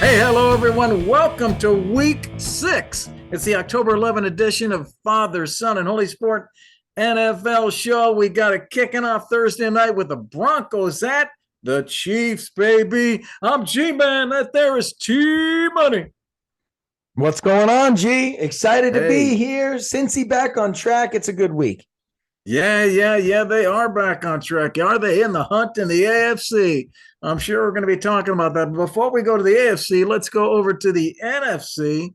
Hey, hello, everyone. Welcome to week 6. It's the October 11 edition of Father, Son, and Holy Sport NFL show. We got it kicking off Thursday night with the Broncos at the Chiefs, baby. I'm G-Man. That there is T-Money. What's going on, G? Excited to be Hey. here. Cincy back on track. It's a good week. Yeah. They are back on track. Are they in the hunt in the AFC? I'm sure we're going to be talking about that. But before we go to the AFC, let's go over to the NFC.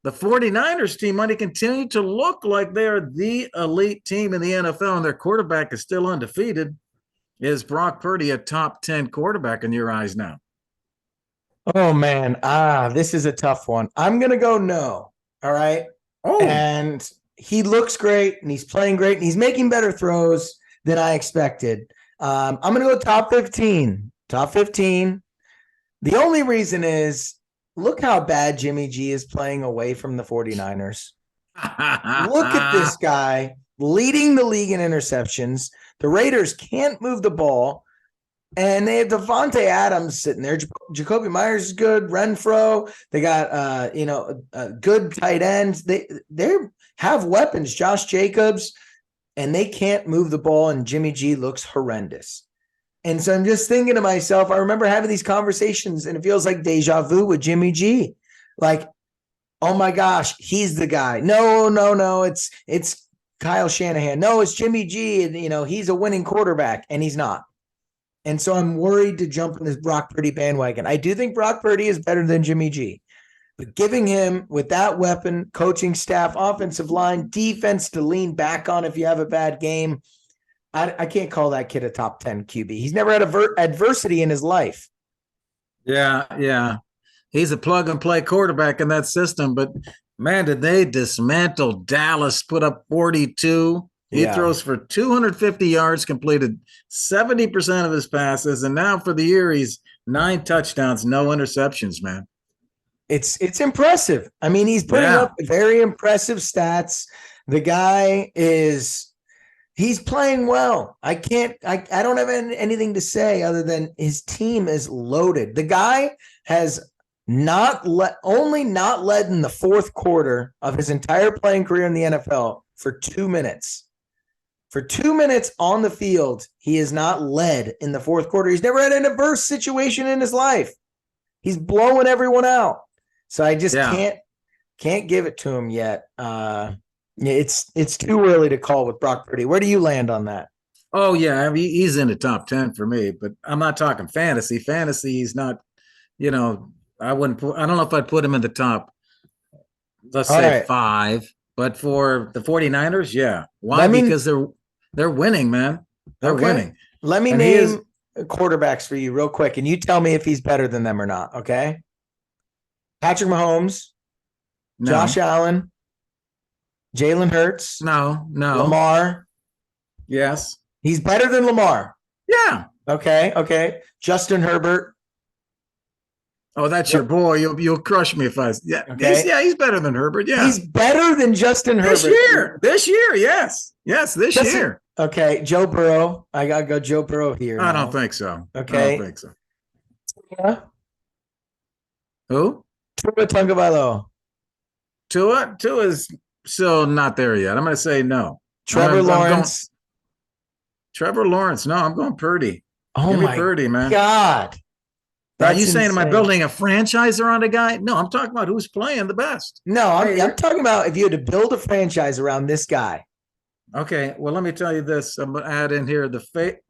The 49ers team might continue to look like they're the elite team in the NFL, and their quarterback is still undefeated. Is Brock Purdy a top 10 quarterback in your eyes now? Oh, man. This is a tough one. I'm going to go no. All right. Oh. And he looks great, and he's playing great, and he's making better throws than I expected. I'm going to go top 15. Top 15. The only reason is, look how bad Jimmy G is playing away from the 49ers. Look at this guy leading the league in interceptions. The Raiders can't move the ball, and they have Devontae Adams sitting there. Jacoby Myers is good. Renfro. They got good tight ends. They have weapons. Josh Jacobs, and they can't move the ball. And Jimmy G looks horrendous. And so I'm just thinking to myself, I remember having these conversations, and it feels like deja vu with Jimmy G. Like, oh my gosh, he's the guy. No, it's Kyle Shanahan. No, it's Jimmy G. And, he's a winning quarterback, and he's not. And so I'm worried to jump in this Brock Purdy bandwagon. I do think Brock Purdy is better than Jimmy G. But giving him, with that weapon, coaching staff, offensive line, defense to lean back on if you have a bad game, I can't call that kid a top 10 QB. He's never had adversity in his life. Yeah. He's a plug-and-play quarterback in that system. But, man, did they dismantle Dallas, put up 42. He throws for 250 yards, completed 70% of his passes. And now for the year, he's 9 touchdowns, no interceptions, man. It's impressive. I mean, he's putting up very impressive stats. The guy he's playing well. I don't have anything to say other than his team is loaded. The guy has only not led in the fourth quarter of his entire playing career in the NFL for 2 minutes. For 2 minutes on the field, he has not led in the fourth quarter. He's never had an adverse situation in his life. He's blowing everyone out. So I just can't give it to him yet. It's too early to call with Brock Purdy. Where do you land on that? Oh, yeah. I mean, he's in the top 10 for me, but I'm not talking fantasy. Fantasy, he's not, I don't know if I'd put him in the top, let's say 5, but for the 49ers, yeah. Why? Because they're winning, man. They're winning. Let me name quarterbacks for you real quick, and you tell me if he's better than them or not, okay? Patrick Mahomes, Josh Allen, Jalen Hurts. No. Lamar. Yes. He's better than Lamar. Yeah. Okay. Justin Herbert. Oh, that's your boy. You'll crush me if I. Yeah. Okay. He's better than Herbert. Yeah. He's better than Justin Herbert. This year. Yes. This year. Okay. Joe Burrow. I gotta go Joe Burrow here. I don't think so. Okay. I don't think so. Yeah. Who? Tua Tagovailoa. Tua is still not there yet. I'm going to say no. Trevor Lawrence. Trevor Lawrence. No, I'm going Purdy. Oh, Give me my Purdy, man. God. Are you saying, am I building a franchise around a guy? No, I'm talking about who's playing the best. No, I'm talking about if you had to build a franchise around this guy. Okay, well, let me tell you this. I'm going to add in here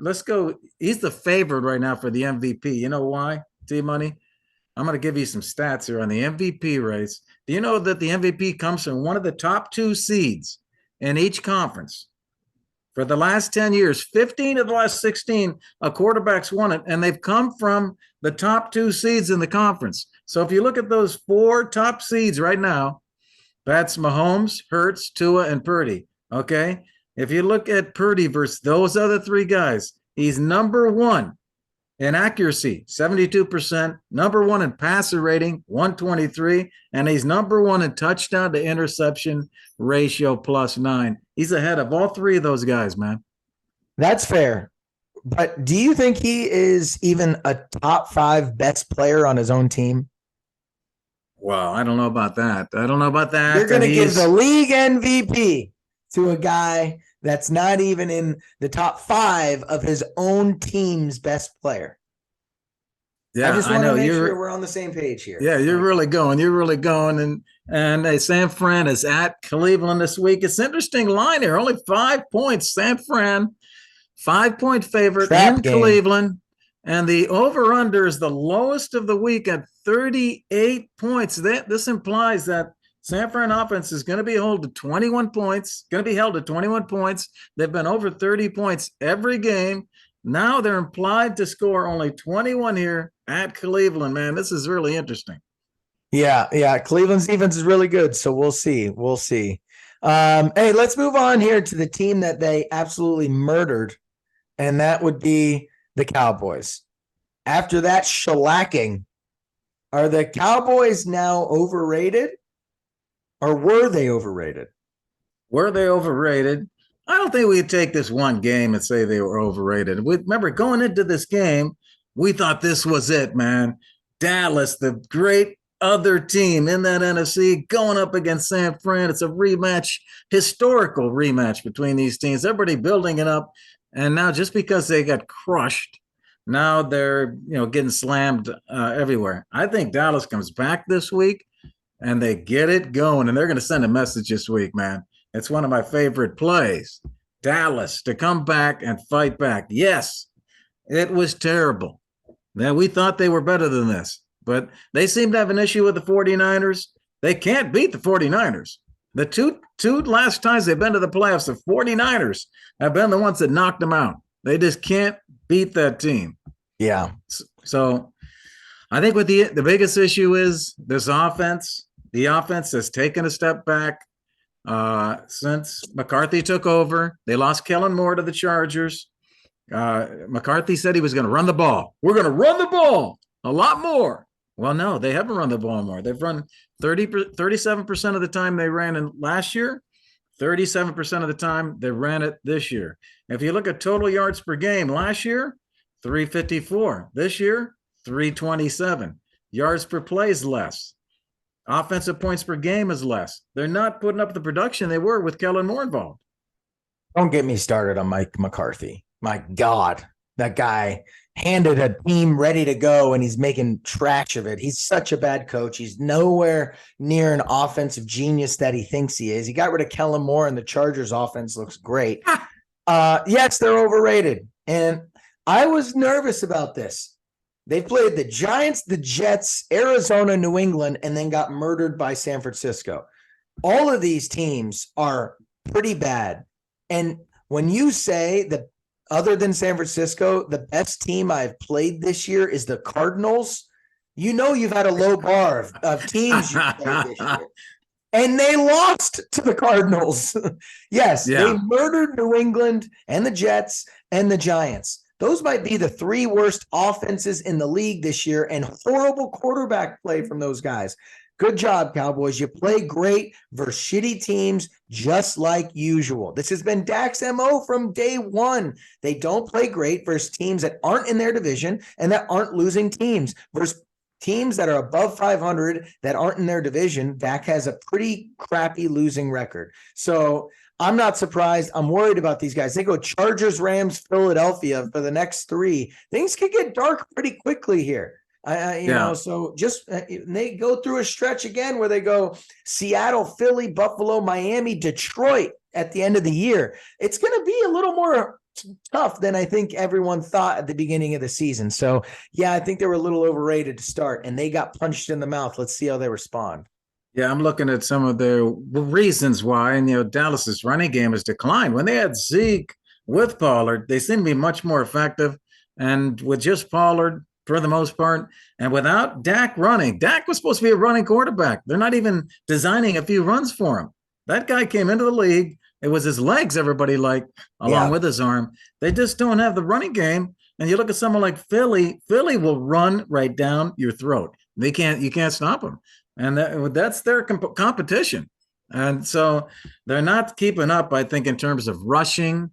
let's go. He's the favorite right now for the MVP. You know why, T-Money? I'm going to give you some stats here on the MVP race. Do you know that the MVP comes from one of the top 2 seeds in each conference? For the last 10 years, 15 of the last 16, a quarterback's won it, and they've come from the top 2 seeds in the conference. So if you look at those 4 top seeds right now, that's Mahomes, Hurts, Tua, and Purdy, okay? If you look at Purdy versus those other 3 guys, he's number 1 in accuracy, 72%, number 1 in passer rating, 123, and he's number 1 in touchdown to interception ratio +9. He's ahead of all 3 of those guys, man. That's fair. But do you think he is even a top 5 best player on his own team? Well, I don't know about that. I don't know about that. You're going And to give the he's league MVP to a guy that's not even in the top 5 of his own team's best player. I yeah, just I want to know make sure you're we're on the same page here. yeah, you're Like, really going. You're really going. And hey, San Fran is at Cleveland this week. It's interesting line here. Only 5 points. San Fran, 5-point favorite trap in game. Cleveland. And the over-under is the lowest of the week at 38 points. This implies that San Fran offense is going to be held to 21 points, going to be held to 21 points. They've been over 30 points every game. Now they're implied to score only 21 here at Cleveland, man. This is really interesting. Yeah. Cleveland's defense is really good, so we'll see. We'll see. Hey, let's move on here to the team that they absolutely murdered, and that would be the Cowboys. After that shellacking, are the Cowboys now overrated, or were they overrated? Were they overrated? I don't think we could take this one game and say they were overrated. Remember, going into this game, we thought this was it, man. Dallas, the great other team in that NFC, going up against San Fran. It's a rematch, historical rematch between these teams. Everybody building it up. And now just because they got crushed, now they're getting slammed everywhere. I think Dallas comes back this week and they get it going, and they're going to send a message this week, man. It's one of my favorite plays. Dallas to come back and fight back. Yes, it was terrible. Now, we thought they were better than this, but they seem to have an issue with the 49ers. They can't beat the 49ers. The two last times they've been to the playoffs, the 49ers have been the ones that knocked them out. They just can't beat that team. Yeah. So I think what the biggest issue is this offense. The offense has taken a step back since McCarthy took over. They lost Kellen Moore to the Chargers. McCarthy said he was going to run the ball. We're going to run the ball a lot more. Well, no, they haven't run the ball more. They've run 37% of the time they ran in last year, 37% of the time they ran it this year. If you look at total yards per game last year, 354. This year, 327. Yards per play is less. Offensive points per game is less. They're not putting up the production they were with Kellen Moore involved. Don't get me started on Mike McCarthy. My God, that guy handed a team ready to go and he's making trash of it. He's such a bad coach. He's nowhere near an offensive genius that he thinks he is. He got rid of Kellen Moore and the Chargers offense looks great. Yes, they're overrated. And I was nervous about this. They played the Giants, the Jets, Arizona, New England, and then got murdered by San Francisco. All of these teams are pretty bad. And when you say that other than San Francisco, the best team I've played this year is the Cardinals, you know you've had a low bar of teams you played this year. And they lost to the Cardinals. Yes, They murdered New England and the Jets and the Giants. Those might be the 3 worst offenses in the league this year and horrible quarterback play from those guys. Good job, Cowboys. You play great versus shitty teams just like usual. This has been Dak's MO from day one. They don't play great versus teams that aren't in their division and that aren't losing teams versus teams that are above 500 that aren't in their division. Dak has a pretty crappy losing record. So I'm not surprised. I'm worried about these guys. They go Chargers, Rams, Philadelphia for the next 3. Things could get dark pretty quickly here. You know, so just they go through a stretch again where they go Seattle, Philly, Buffalo, Miami, Detroit at the end of the year. It's going to be a little more tough than I think everyone thought at the beginning of the season. So, yeah, I think they were a little overrated to start, and they got punched in the mouth. Let's see how they respond. Yeah, I'm looking at some of the reasons why, and Dallas's running game has declined. When they had Zeke with Pollard, they seem to be much more effective, and with just Pollard for the most part, and without Dak running, Dak was supposed to be a running quarterback. They're not even designing a few runs for him. That guy came into the league. It was his legs everybody liked, along with his arm. They just don't have the running game. And you look at someone like Philly. Philly will run right down your throat. You can't stop them. And that's their competition. And so they're not keeping up, I think, in terms of rushing.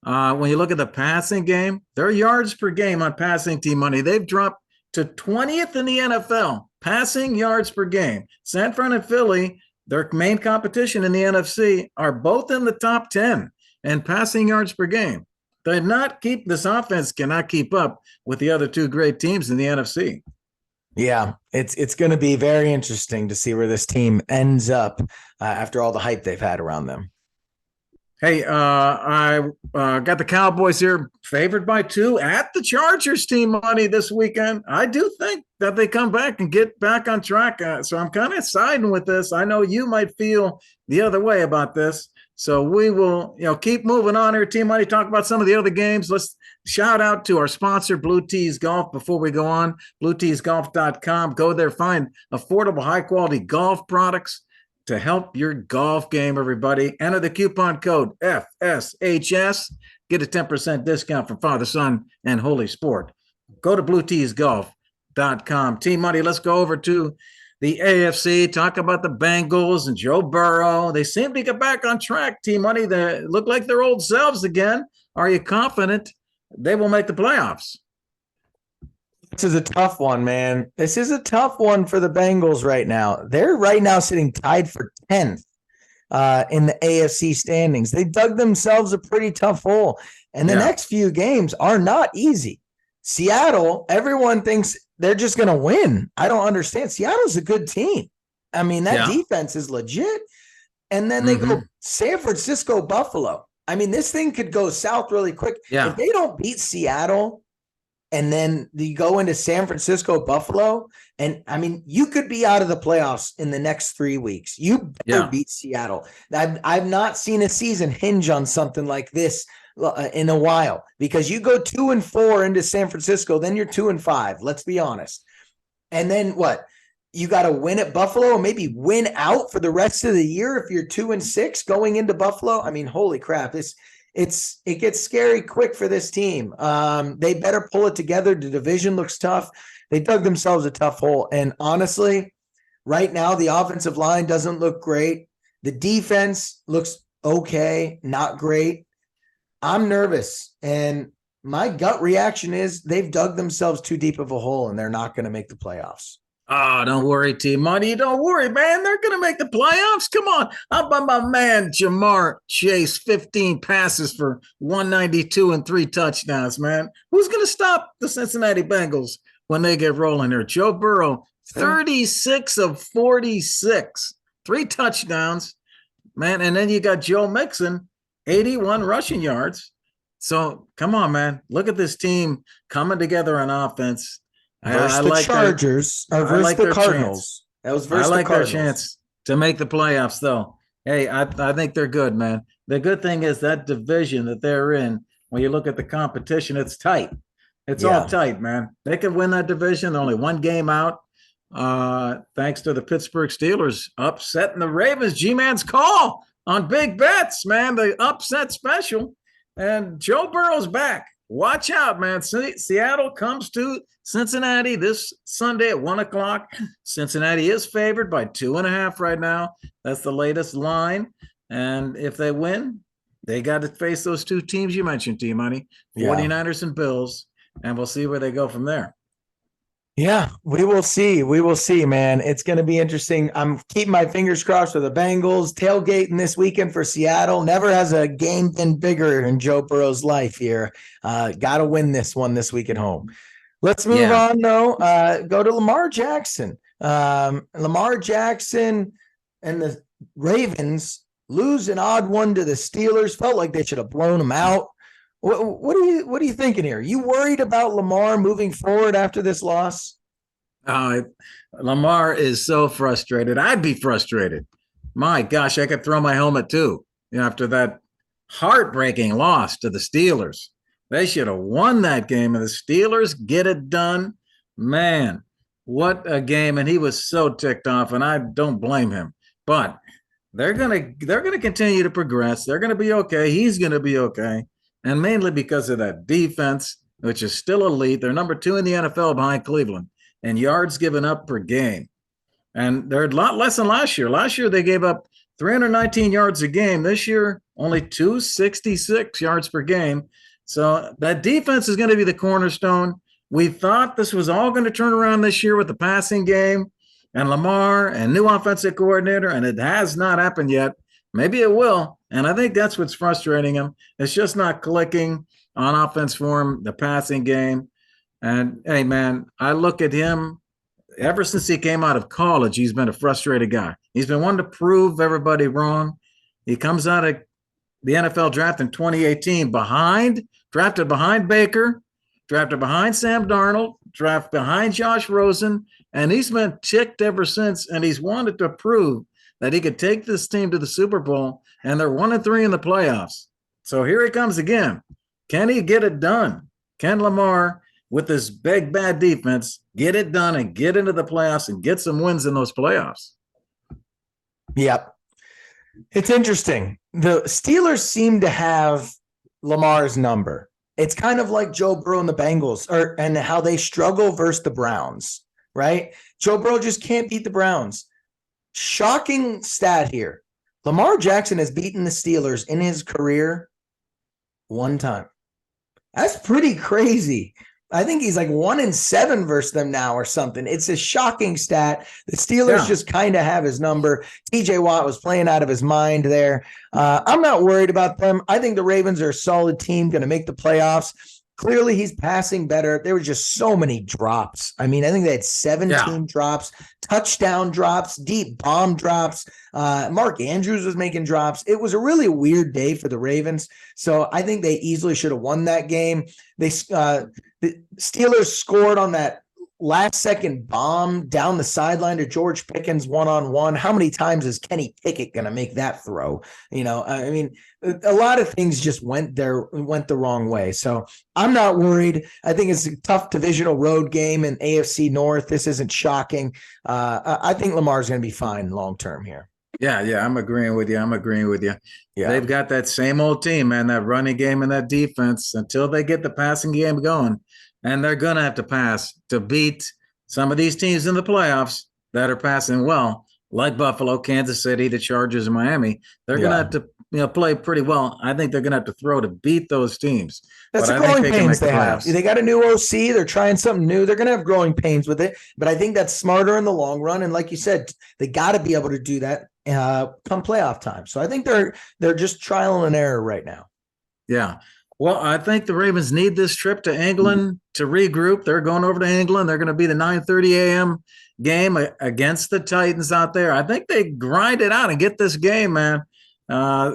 When you look at the passing game, their yards per game on passing team money, they've dropped to 20th in the NFL passing yards per game. San Fran and Philly, their main competition in the NFC, are both in the top 10 in passing yards per game. This offense cannot keep up with the other two great teams in the NFC. Yeah, it's going to be very interesting to see where this team ends up after all the hype they've had around them. Hey, I got the Cowboys here favored by 2 at the Chargers team money this weekend. I do think that they come back and get back on track. So I'm kind of siding with this. I know you might feel the other way about this. So we will, keep moving on here. Team money, talk about some of the other games. Let's shout out to our sponsor, Blue Tees Golf, before we go on. BlueTeesGolf.com. Go there, find affordable, high-quality golf products to help your golf game, everybody. Enter the coupon code FSHS. Get a 10% discount from Father, Son, and Holy Sport. Go to BlueTeesGolf.com. Team Money, let's go over to the AFC. Talk about the Bengals and Joe Burrow. They seem to get back on track, Team Money. They look like their old selves again. Are you confident they will make the playoffs? This is a tough one, man. This is a tough one for the Bengals right now. They're right now sitting tied for 10th in the AFC standings. They dug themselves a pretty tough hole. And the next few games are not easy. Seattle, everyone thinks they're just going to win. I don't understand. Seattle's a good team. I mean, that defense is legit. And then they go San Francisco, Buffalo. I mean, this thing could go south really quick. Yeah. If they don't beat Seattle, and then you go into San Francisco, Buffalo, and I mean, you could be out of the playoffs in the next 3 weeks. You better beat Seattle. I've not seen a season hinge on something like this in a while, because you go 2-4 into San Francisco, then you're 2-5. Let's be honest. And then what? You got to win at Buffalo, maybe win out for the rest of the year if you're 2-6 going into Buffalo. I mean, holy crap! It gets scary quick for this team. They better pull it together. The division looks tough. They dug themselves a tough hole. And honestly, right now, the offensive line doesn't look great. The defense looks okay, not great. I'm nervous. And my gut reaction is they've dug themselves too deep of a hole and they're not going to make the playoffs. Oh, don't worry, Team Money. Don't worry, man. They're going to make the playoffs. Come on. How about my man, Jamar Chase, 15 passes for 192 and 3 touchdowns, man? Who's going to stop the Cincinnati Bengals when they get rolling here? Joe Burrow, 36 of 46, 3 touchdowns, man. And then you got Joe Mixon, 81 rushing yards. So come on, man. Look at this team coming together on offense. Versus the Chargers or versus the Cardinals. That was versus the Cardinals. I like their chance to make the playoffs, though. Hey, I think they're good, man. The good thing is that division that they're in, when you look at the competition, it's tight. It's all tight, man. They could win that division, only 1 game out, thanks to the Pittsburgh Steelers upsetting the Ravens. G-Man's call on big bets, man, the upset special. And Joe Burrow's back. Watch out, man. Seattle comes to Cincinnati this Sunday at 1 o'clock. Cincinnati is favored by 2.5 right now. That's the latest line. And if they win, they got to face those 2 teams you mentioned, T-Money, 49ers and Bills, and we'll see where they go from there. Yeah, we will see. We will see, man. It's going to be interesting. I'm keeping my fingers crossed for the Bengals. Tailgating this weekend for Seattle. Never has a game been bigger in Joe Burrow's life here. Got to win this one this week at home. Let's move on, though. Go to Lamar Jackson. Lamar Jackson and the Ravens lose an odd one to the Steelers. Felt like they should have blown them out. What are you thinking here? You worried about Lamar moving forward after this loss? Lamar is so frustrated. I'd be frustrated. My gosh, I could throw my helmet too. After that heartbreaking loss to the Steelers. They should have won that game, and the Steelers get it done. Man, what a game. And he was so ticked off, and I don't blame him. But they're gonna continue to progress. They're gonna be okay. He's gonna be okay. And mainly because of that defense, which is still elite. They're number 2 in the NFL behind Cleveland in yards given up per game. And they're a lot less than last year. Last year, they gave up 319 yards a game. This year, only 266 yards per game. So that defense is going to be the cornerstone. We thought this was all going to turn around this year with the passing game. and Lamar and new offensive coordinator, and it has not happened yet. Maybe it will. And I think that's what's frustrating him. It's just not clicking on offense for him, the passing game. And hey, man, I look at him ever since he came out of college, he's been a frustrated guy. He's been wanting to prove everybody wrong. He comes out of the NFL draft in 2018 drafted behind Baker, drafted behind Sam Darnold, drafted behind Josh Rosen, and he's been ticked ever since. And he's wanted to prove that he could take this team to the Super Bowl, and they're 1-3 in the playoffs. So here he comes again. Can he get it done? Can Lamar, with this big bad defense, get it done and get into the playoffs and get some wins in those playoffs? Yep. It's interesting. The Steelers seem to have Lamar's number. It's kind of like Joe Burrow and the Bengals, and how they struggle versus the Browns, right? Joe Burrow just can't beat the Browns. Shocking stat here. Lamar Jackson has beaten the Steelers in his career one time. That's pretty crazy. I think he's like 1-7 versus them now or something. It's a shocking stat. The Steelers just kind of have his number. TJ Watt was playing out of his mind there. I'm not worried about them. I think the Ravens are a solid team, going to make the playoffs. Clearly, he's passing better. There were just so many drops. I mean, I think they had 17 drops, touchdown drops, deep bomb drops. Mark Andrews was making drops. It was a really weird day for the Ravens. So I think they easily should have won that game. The Steelers scored on that last-second bomb down the sideline to George Pickens one-on-one. How many times is Kenny Pickett going to make that throw? You know, I mean, a lot of things just went the wrong way. So I'm not worried. I think it's a tough divisional road game in AFC North. This isn't shocking. I think Lamar's going to be fine long-term here. Yeah, I'm agreeing with you. Yeah. They've got that same old team, man, that running game and that defense until they get the passing game going. And they're going to have to pass to beat some of these teams in the playoffs that are passing well, like Buffalo, Kansas City, the Chargers, and Miami. They're going to have to play pretty well. I think they're going to have to throw to beat those teams. That's the growing pains they have. They got a new OC. They're trying something new. They're going to have growing pains with it. But I think that's smarter in the long run. And like you said, they got to be able to do that come playoff time. So I think they're just trial and error right now. Yeah. Well, I think the Ravens need this trip to England to regroup. They're going over to England. They're going to be the 9:30 a.m. game against the Titans out there. I think they grind it out and get this game, man.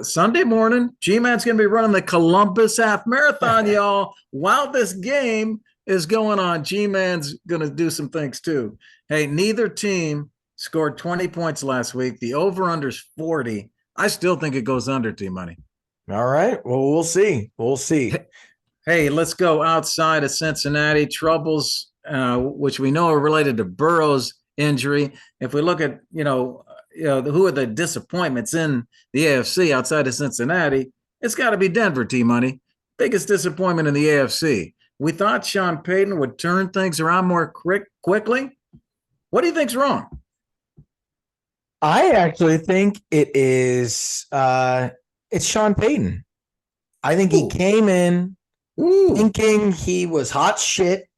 Sunday morning, G-Man's going to be running the Columbus Half Marathon, y'all. While this game is going on, G-Man's going to do some things too. Hey, neither team scored 20 points last week. The over-under's 40. I still think it goes under, T-Money. All right. Well, we'll see. Hey, let's go outside of Cincinnati. Troubles, which we know are related to Burrow's injury. If we look at, who are the disappointments in the AFC outside of Cincinnati, it's got to be Denver, T-Money. Biggest disappointment in the AFC. We thought Sean Peyton would turn things around more quickly. What do you think's wrong? I actually think it is it's Sean Payton. I think he came in thinking he was hot shit.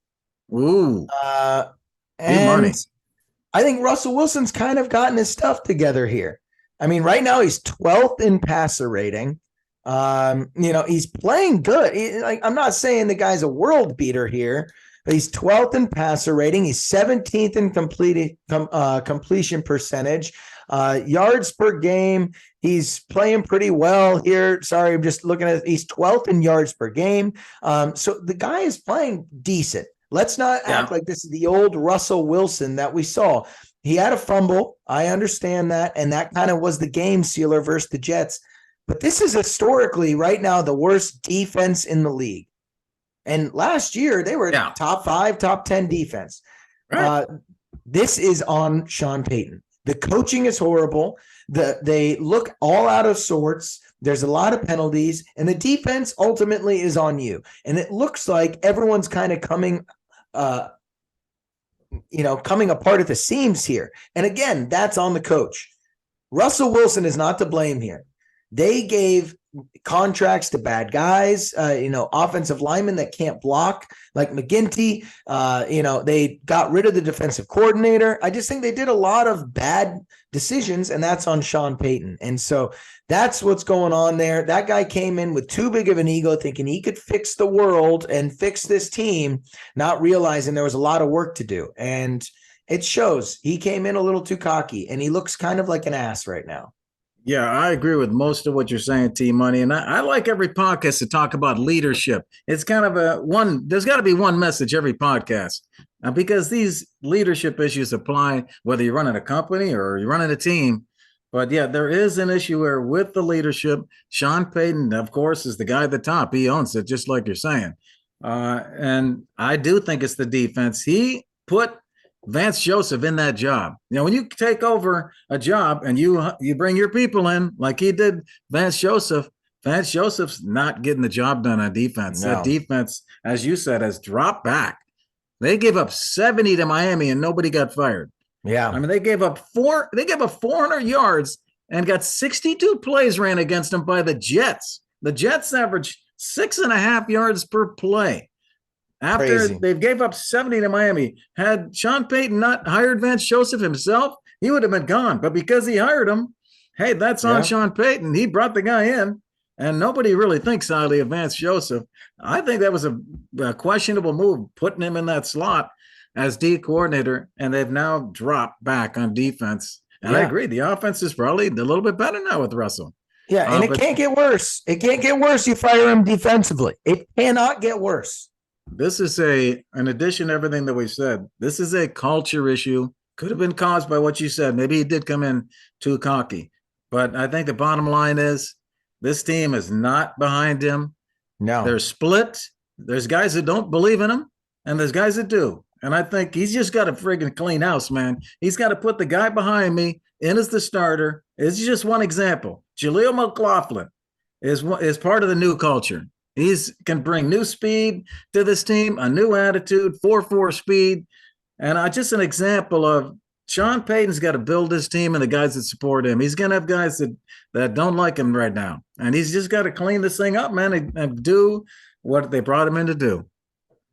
And money. I think Russell Wilson's kind of gotten his stuff together here. I mean, right now he's 12th in passer rating. He's playing good. I'm not saying the guy's a world beater here, but he's 12th in passer rating. He's 17th in completion percentage. Yards per game, he's playing pretty well here. Sorry, I'm just looking at it. He's 12th in yards per game. So the guy is playing decent. Let's not act like this is the old Russell Wilson that we saw. He had a fumble. I understand that. And that kind of was the game sealer versus the Jets. But this is historically right now the worst defense in the league. And last year they were top 5, top 10 defense. Right. This is on Sean Payton. The coaching is horrible. They look all out of sorts. There's a lot of penalties, and the defense ultimately is on you. And it looks like everyone's kind of coming apart at the seams here. And again, that's on the coach. Russell Wilson is not to blame here. They gave contracts to bad guys, offensive linemen that can't block like McGinty. They got rid of the defensive coordinator. I just think they did a lot of bad decisions, and that's on Sean Payton. And so that's what's going on there. That guy came in with too big of an ego, thinking he could fix the world and fix this team, not realizing there was a lot of work to do. And it shows. He came in a little too cocky, and he looks kind of like an ass right now. Yeah, I agree with most of what you're saying, T Money. And I like every podcast to talk about leadership. It's kind of there's got to be one message every podcast because these leadership issues apply whether you're running a company or you're running a team. But yeah, there is an issue where with the leadership, Sean Payton, of course, is the guy at the top. He owns it, just like you're saying. And I do think it's the defense. He put Vance Joseph in that job. When you take over a job and you bring your people in like he did Vance Joseph's not getting the job done on defense. No. That defense, as you said, has dropped back. They gave up 70 to Miami and nobody got fired. Yeah. I mean, they gave up 400 yards and got 62 plays ran against them by the Jets. The Jets averaged 6.5 yards per play. After Crazy. They gave up 70 to Miami. Had Sean Payton not hired Vance Joseph himself, he would have been gone. But because he hired him, hey, that's on Sean Payton. He brought the guy in, and nobody really thinks highly of Vance Joseph. I think that was a questionable move, putting him in that slot as D coordinator, and they've now dropped back on defense. And I agree, the offense is probably a little bit better now with Russell. Yeah, and it can't get worse. It can't get worse. You fire him defensively. It cannot get worse. This is in addition to everything that we've said, this is a culture issue. Could have been caused by what you said. Maybe he did come in too cocky. But I think the bottom line is this team is not behind him. No. They're split. There's guys that don't believe in him, and there's guys that do. And I think he's just got a friggin' clean house, man. He's got to put the guy behind me in as the starter. It's just one example. Jaleel McLaughlin is part of the new culture. He can bring new speed to this team, a new attitude, 4-4 speed. And just an example of Sean Payton's got to build his team and the guys that support him. He's going to have guys that don't like him right now. And he's just got to clean this thing up, man, and do what they brought him in to do.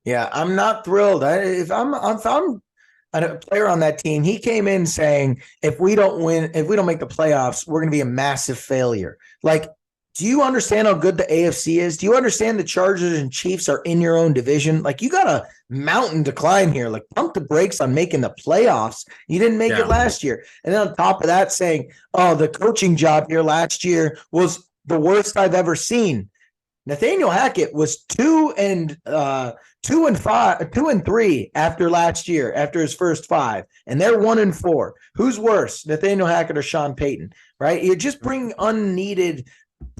Yeah, I'm not thrilled. If I'm a player on that team, he came in saying, if we don't make the playoffs, we're going to be a massive failure. Like, do you understand how good the AFC is? Do you understand the Chargers and Chiefs are in your own division? Like, you got a mountain to climb here. Like, pump the brakes on making the playoffs. You didn't make it last year. And then on top of that, saying, oh, the coaching job here last year was the worst I've ever seen. Nathaniel Hackett was 2-3 after last year, after his first 5, and they're 1-4. Who's worse, Nathaniel Hackett or Sean Payton? Right? You're just bringing unneeded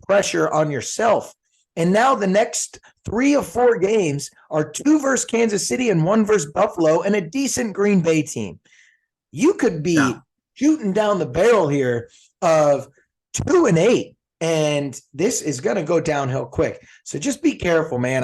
pressure on yourself. And now the next 3 of 4 games are 2 versus Kansas City and 1 versus Buffalo and a decent Green Bay team. You could be shooting down the barrel here of 2-8. And this is going to go downhill quick. So just be careful, man.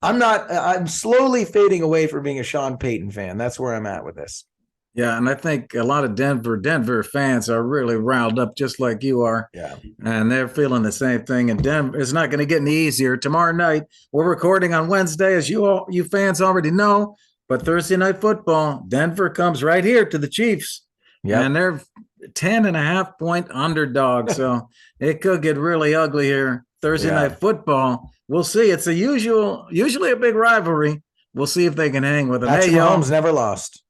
I'm slowly fading away from being a Sean Payton fan. That's where I'm at with this. Yeah, and I think a lot of Denver fans are really riled up just like you are. Yeah. And they're feeling the same thing. And Denver is not going to get any easier. Tomorrow night, we're recording on Wednesday, as you fans already know. But Thursday night football, Denver comes right here to the Chiefs. Yeah. And they're 10.5-point underdog. So it could get really ugly here. Thursday night football. We'll see. It's usually a big rivalry. We'll see if they can hang with them. Patrick Mahomes never lost.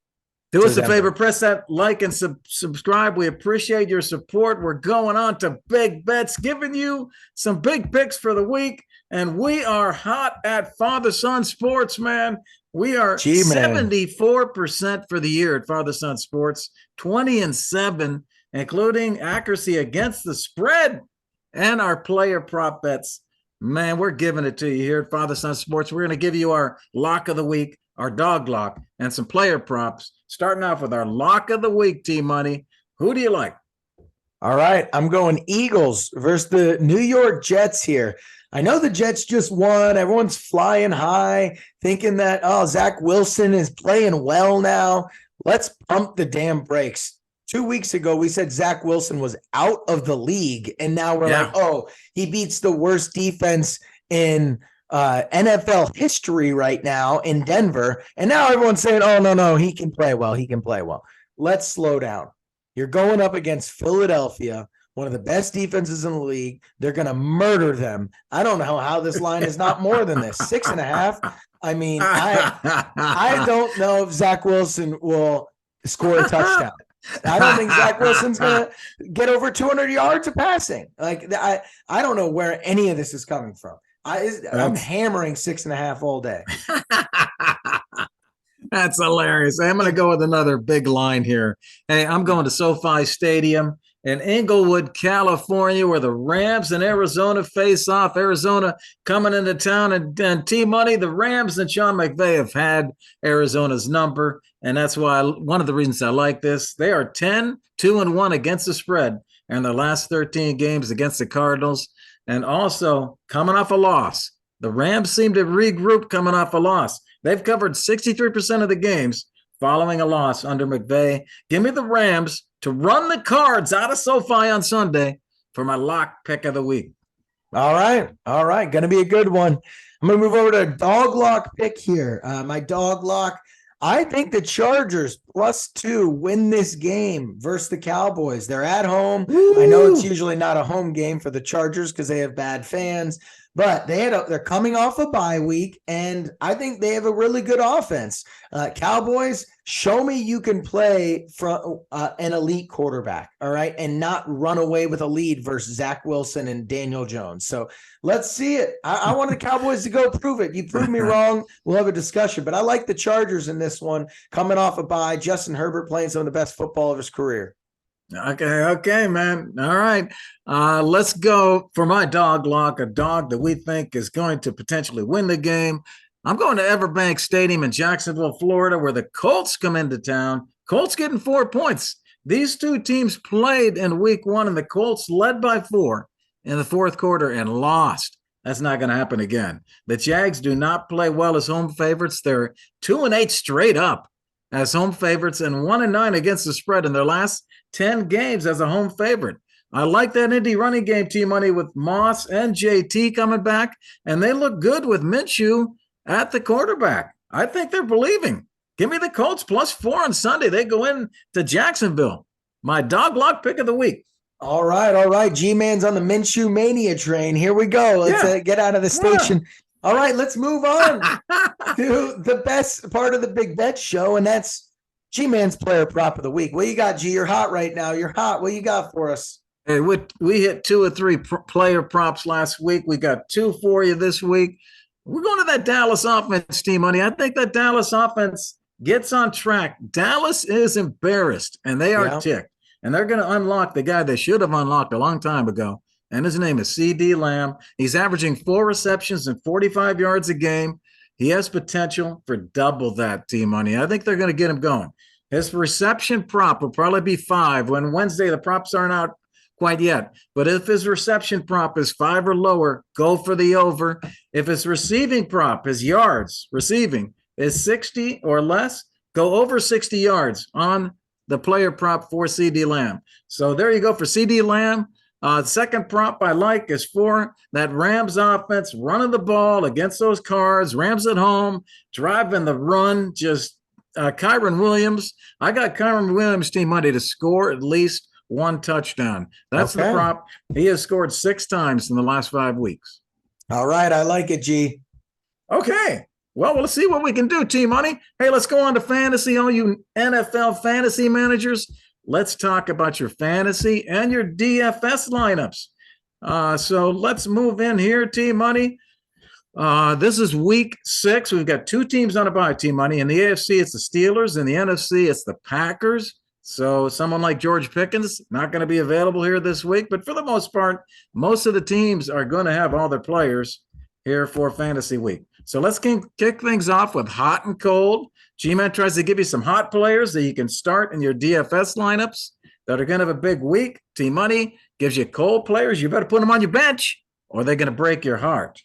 Do us a favor, press that like and subscribe. We appreciate your support. We're going on to big bets, giving you some big picks for the week. And we are hot at Father-Son Sports, man. We are 74% for the year at Father-Son Sports, 20-7, including accuracy against the spread and our player prop bets. Man, we're giving it to you here at Father-Son Sports. We're going to give you our lock of the week, our dog lock, and some player props. Starting off with our lock of the week, T-Money. Who do you like? All right, I'm going Eagles versus the New York Jets here. I know the Jets just won. Everyone's flying high, thinking that, Zach Wilson is playing well now. Let's pump the damn brakes. 2 weeks ago, we said Zach Wilson was out of the league. And now we're like, oh, he beats the worst defense in NFL history right now in Denver. And now everyone's saying, oh, no, he can play well. He can play well. Let's slow down. You're going up against Philadelphia, one of the best defenses in the league. They're going to murder them. I don't know how this line is not more than this. 6.5. I mean, I don't know if Zach Wilson will score a touchdown. I don't think Zach Wilson's going to get over 200 yards of passing. Like, I don't know where any of this is coming from. I'm hammering 6.5 all day. That's hilarious. I'm going to go with another big line here. Hey, I'm going to SoFi Stadium in Inglewood, California, where the Rams and Arizona face off. Arizona coming into town, and T-Money, the Rams and Sean McVay have had Arizona's number, and that's why one of the reasons I like this. They are 10-2-1 against the spread in their last 13 games against the Cardinals, and also coming off a loss. The Rams seem to regroup coming off a loss. They've covered 63% of the games following a loss under McVay. Give me the Rams to run the Cards out of SoFi on Sunday for my lock pick of the week. All right. Going to be a good one. I'm going to move over to a dog lock pick here. My dog lock, I think the Chargers +2 win this game versus the Cowboys. They're at home. Woo! I know it's usually not a home game for the Chargers because they have bad fans, but they're coming off a bye week, and I think they have a really good offense. Cowboys, show me you can play from an elite quarterback, all right, and not run away with a lead versus Zach Wilson and Daniel Jones. So let's see it. I want the Cowboys to go prove it. You prove me wrong, we'll have a discussion. But I like the Chargers in this one, coming off a bye. Justin Herbert playing some of the best football of his career. Okay, man. All right. Let's go for my dog lock, a dog that we think is going to potentially win the game. I'm going to Everbank Stadium in Jacksonville, Florida, where the Colts come into town. Colts getting 4 points. These two teams played in week 1, and the Colts led by 4 in the fourth quarter and lost. That's not going to happen again. The Jags do not play well as home favorites. They're 2-8 straight up as home favorites and 1-9 against the spread in their last 10 games as a home favorite. I like that Indy running game, T-Money, with Moss and JT coming back, and they look good with Minshew at the quarterback. I think they're believing. Give me the Colts +4 on Sunday. They go in to Jacksonville. My dog lock pick of the week. All right. G-Man's on the Minshew mania train. Here we go. Let's get out of the station. Yeah. All right, let's move on to the best part of the Big Bet show, and that's G-Man's player prop of the week. What you got, G? You're hot right now. You're hot. What you got for us? Hey, we hit 2 or 3 player props last week. We got 2 for you this week. We're going to that Dallas offense, T-Money. I think that Dallas offense gets on track. Dallas is embarrassed, and they are ticked. And they're going to unlock the guy they should have unlocked a long time ago, and his name is C.D. Lamb. He's averaging 4 receptions and 45 yards a game. He has potential for double that, T-Money. I think they're going to get him going. His reception prop will probably be 5. When Wednesday, the props aren't out quite yet. But if his reception prop is 5 or lower, go for the over. If his receiving prop, his yards receiving, is 60 or less, go over 60 yards on the player prop for C.D. Lamb. So there you go for C.D. Lamb. Second prop I like is for that Rams offense running the ball against those Cards. Rams at home, driving the run, just Kyron Williams. I got Kyron Williams, T-Money, to score at least 1 touchdown. That's the prop. He has scored 6 times in the last 5 weeks. All right, I like it, G. Okay. Well, let's see what we can do, T-Money. Hey, let's go on to fantasy, all you NFL fantasy managers. Let's talk about your fantasy and your DFS lineups. So let's move in here, T-Money. This is week 6. We've got 2 teams on a bye, T-Money. In the AFC, it's the Steelers. In the NFC, it's the Packers. So someone like George Pickens, not going to be available here this week. But for the most part, most of the teams are going to have all their players here for fantasy week. So let's kick things off with hot and cold. G-Man tries to give you some hot players that you can start in your DFS lineups that are going to have a big week. T-Money gives you cold players. You better put them on your bench or they're going to break your heart.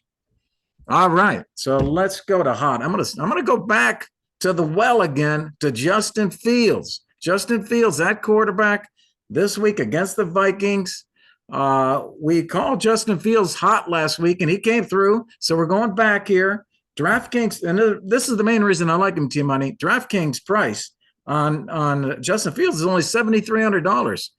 All right, so let's go to hot. I'm gonna go back to the well again, to Justin Fields. Justin Fields at quarterback this week against the Vikings. We called Justin Fields hot last week, and he came through. So we're going back here. DraftKings, and this is the main reason I like him, Team Money. DraftKings price on Justin Fields is only $7,300.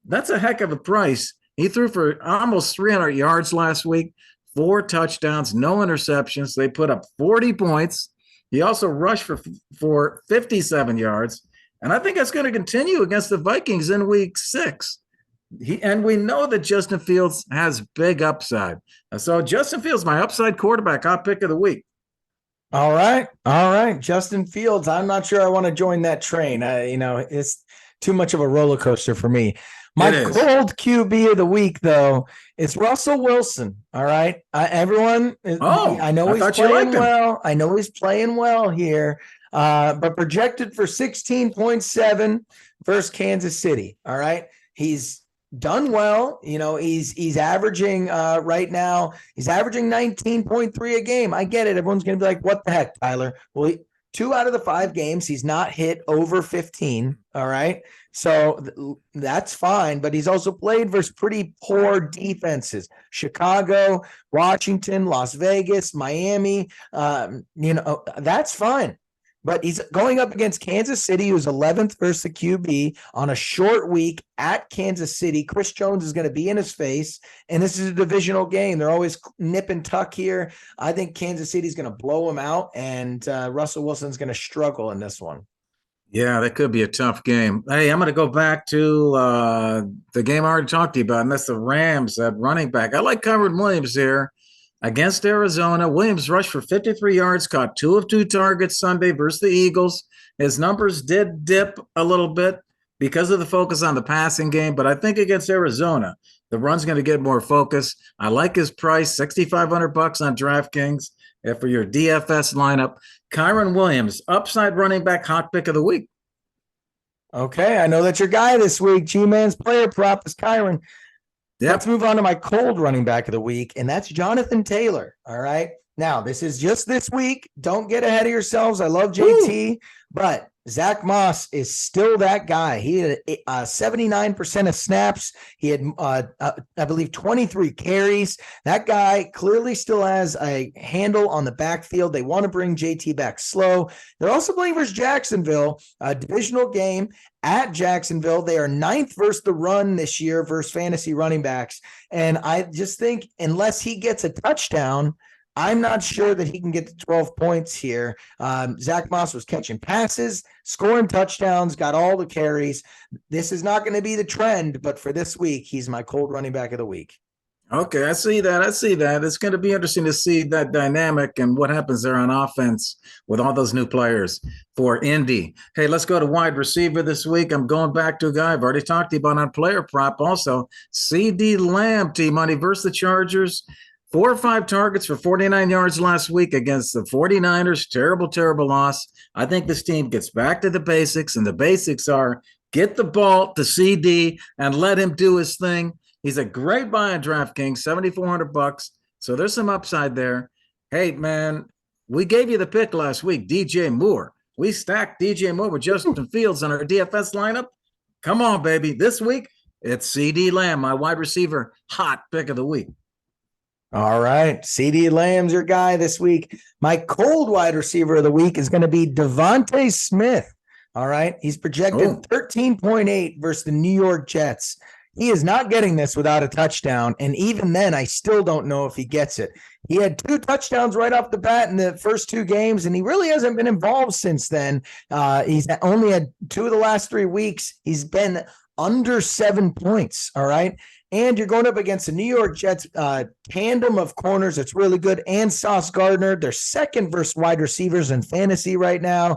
That's a heck of a price. He threw for almost 300 yards last week, 4 touchdowns, no interceptions. They put up 40 points. He also rushed for 57 yards. And I think that's going to continue against the Vikings in week 6. And we know that Justin Fields has big upside. So Justin Fields, my upside quarterback, hot pick of the week. All right. Justin Fields. I'm not sure I want to join that train. It's too much of a roller coaster for me. My cold QB of the week, though, is Russell Wilson. All right. Everyone, I know he's playing well. I know he's playing well here, but projected for 16.7 versus Kansas City. All right. He's done well. He's averaging right now. He's averaging 19.3 a game. I get it. Everyone's going to be like, what the heck, Tyler? Well, 2 out of the 5 games, he's not hit over 15. All right. So that's fine. But he's also played versus pretty poor defenses. Chicago, Washington, Las Vegas, Miami. That's fine. But he's going up against Kansas City, who's 11th versus the QB on a short week at Kansas City. Chris Jones is going to be in his face, and this is a divisional game. They're always nip and tuck here. I think Kansas City is going to blow him out, and Russell Wilson's going to struggle in this one. Yeah, that could be a tough game. Hey, I'm going to go back to the game I already talked to you about, and that's the Rams at running back. I like Kyren Williams here. Against Arizona, Williams rushed for 53 yards, caught 2 of 2 targets Sunday versus the Eagles. His numbers did dip a little bit because of the focus on the passing game, but I think against Arizona, the run's going to get more focus. I like his price, $6,500 on DraftKings for your DFS lineup. Kyren Williams, upside running back, hot pick of the week. Okay, I know that's your guy this week. G-Man's player prop is Kyren. Yep. Let's move on to my cold running back of the week, and that's Jonathan Taylor. All right. Now, this is just this week. Don't get ahead of yourselves. I love JT, but Zach Moss is still that guy. He had 79% of snaps. He had, I believe, 23 carries. That guy clearly still has a handle on the backfield. They want to bring JT back slow. They're also playing versus Jacksonville, a divisional game at Jacksonville. They are 9th versus the run this year versus fantasy running backs. And I just think unless he gets a touchdown, I'm not sure that he can get to 12 points here. Zach Moss was catching passes, scoring touchdowns, got all the carries. This is not going to be the trend, but for this week, he's my cold running back of the week. Okay, I see that. It's going to be interesting to see that dynamic and what happens there on offense with all those new players for Indy. Hey, let's go to wide receiver this week. I'm going back to a guy I've already talked to you about on player prop also. CD Lamb, T-Money versus the Chargers. 4 or 5 targets for 49 yards last week against the 49ers. Terrible loss. I think this team gets back to the basics, and the basics are get the ball to CD and let him do his thing. He's a great buy on DraftKings, $7,400. So there's some upside there. Hey, man, we gave you the pick last week, DJ Moore. We stacked DJ Moore with Justin Fields on our DFS lineup. Come on, baby. This week, it's CD Lamb, my wide receiver, hot pick of the week. All right. CD Lamb's your guy this week. My cold wide receiver of the week is going to be Devontae Smith. All right. He's projected 13.8 versus the New York Jets. He is not getting this without a touchdown. And even then, I still don't know if he gets it. He had 2 touchdowns right off the bat in the first 2 games, and he really hasn't been involved since then. He's only had 2 of the last 3 weeks. He's been under 7 points. All right. And you're going up against the New York Jets tandem of corners. It's really good. And Sauce Gardner, they're 2nd versus wide receivers in fantasy right now.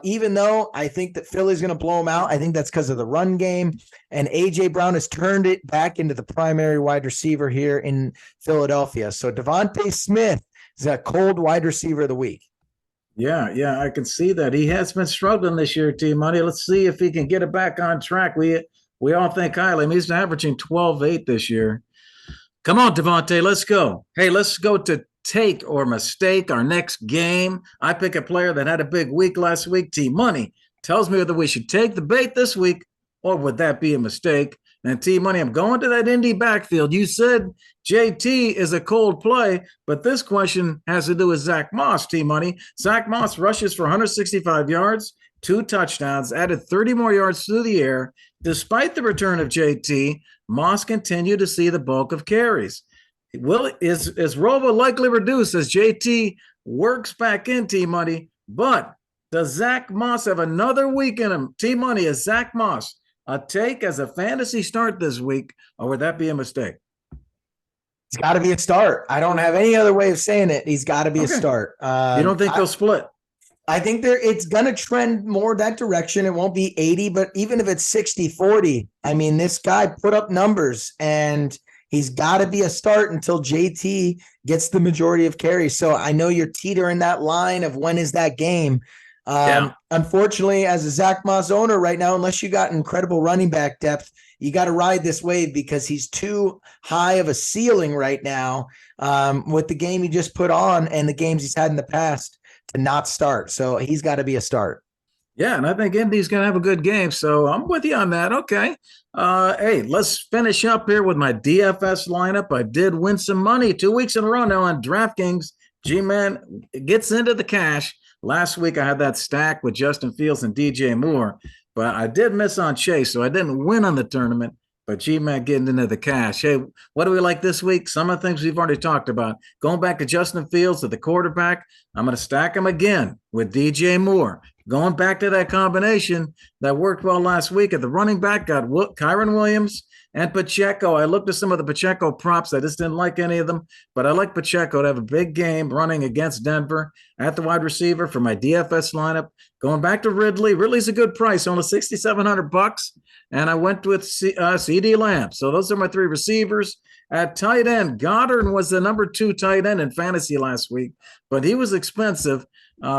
Even though I think that Philly's going to blow them out, I think that's because of the run game. And A.J. Brown has turned it back into the primary wide receiver here in Philadelphia. So Devontae Smith is a cold wide receiver of the week. Yeah, I can see that. He has been struggling this year, T-Money. Let's see if he can get it back on track. We all think highly. I mean, he's averaging 12.8 this year. Come on, Devontae, let's go. Hey, let's go to take or mistake our next game. I pick a player that had a big week last week, T-Money. tells me whether we should take the bait this week or would that be a mistake. And T Money, I'm going to that Indy backfield. You said JT is a cold play, but this question has to do with Zach Moss, T Money. Zach Moss rushes for 165 yards, 2 touchdowns, added 30 more yards through the air. Despite the return of JT, Moss continued to see the bulk of carries. Is Robo likely reduced as JT works back in, T Money? But does Zach Moss have another week in him? T Money, is Zach Moss a take as a fantasy start this week, or would that be a mistake? He's got to be a start. I don't have any other way of saying it. He's got to be a start. You don't think they'll split? I think it's going to trend more that direction. It won't be 80, but even if it's 60-40, I mean, this guy put up numbers, and he's got to be a start until JT gets the majority of carries. So I know you're teetering that line of when is that game. Unfortunately, as a Zach Moss owner right now, unless you got incredible running back depth, you got to ride this wave because he's too high of a ceiling right now with the game he just put on and the games he's had in the past to not start. So he's got to be a start. Yeah, and I think Indy's going to have a good game. So I'm with you on that. Okay. Hey, let's finish up here with my DFS lineup. I did win some money 2 weeks in a row now on DraftKings. G-Man gets into the cash. Last week, I had that stack with Justin Fields and DJ Moore, but I did miss on Chase, so I didn't win on the tournament. But G-Man getting into the cash. Hey, what do we like this week? Some of the things we've already talked about. Going back to Justin Fields at the quarterback, I'm going to stack him again with DJ Moore. Going back to that combination that worked well last week at the running back, got Kyron Williams and Pacheco. I looked at some of the Pacheco props. I just didn't like any of them, but I like Pacheco to have a big game running against Denver at the wide receiver for my DFS lineup. Going back to Ridley. Ridley's a good price, only $6,700, and I went with CD Lamb. So those are my 3 receivers. At tight end, Goddard was the number 2 tight end in fantasy last week, but he was expensive.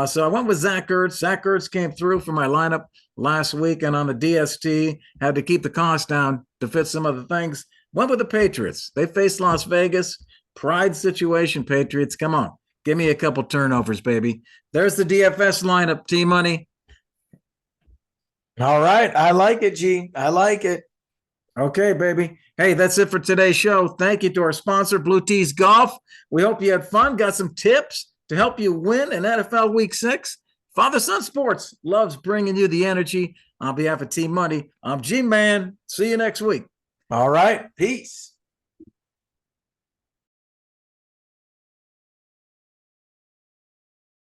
So I went with Zach Ertz. Zach Ertz came through for my lineup last week, and on the DST, had to keep the cost down to fit some other things. Went with the Patriots. They faced Las Vegas. Pride situation, Patriots. Come on. Give me a couple turnovers, baby. There's the DFS lineup, T-Money. All right. I like it, G. I like it. Okay, baby. Hey, that's it for today's show. Thank you to our sponsor, Blue Tees Golf. We hope you had fun, got some tips to help you win in NFL Week 6. Father Son Sports loves bringing you the energy. On behalf of Team Money, I'm G-Man. See you next week. All right. Peace.